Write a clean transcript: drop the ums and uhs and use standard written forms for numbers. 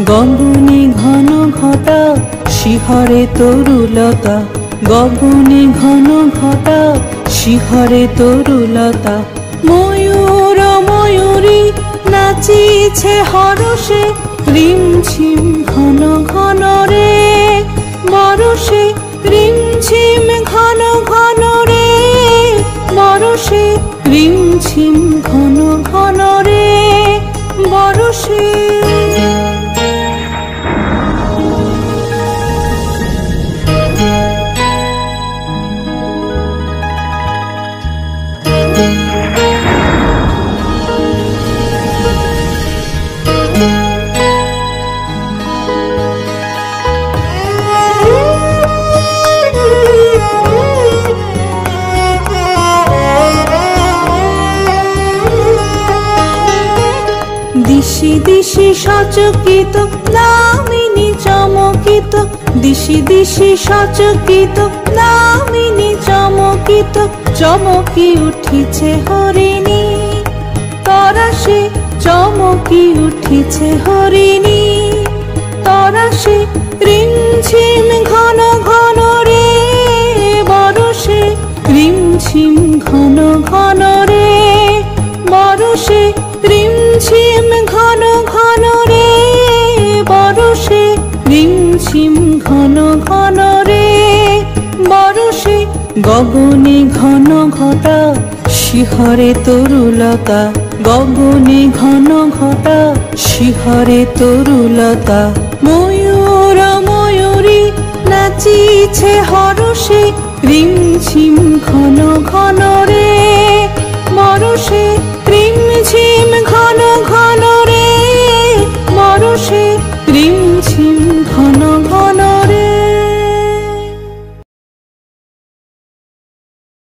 গগনে ঘন ঘটা শিহরে তরুলতা, গগনে ঘন ঘটা শিহরে তরুলতা। ময়ূর ময়ূরী নাচিছে হরষে, রিমঝিম ঘন ঘন রে বরষে, রিমঝিম ঘন ঘন রে বরষে, রিমঝিম ঘন ঘন রে বরষে। দিশি দিশি সচকিত দামিনী চমকিত, দিশি দিশি সচকিত দামিনী চমকিত। চমকি উঠিছে হরিণী তরাসে, চমকি উঠিছে হরিণী তরাসে। রিমঝিম ঘন ঘন রে বরষে, রিমঝিম ঘন ঘন রে বরষে, রিমঝিম ঘন ঘন রে বরষে, রিমঝিম ঘন ঘন রে বরষে। গগনে ঘন ঘটা শিহরে তরুলতা, গগনে ঘন ঘটা শিহরে তরুলতা। ময়ূর ময়ূরী নাচিছে হরষে, রিমঝিম ঘন ঘন রে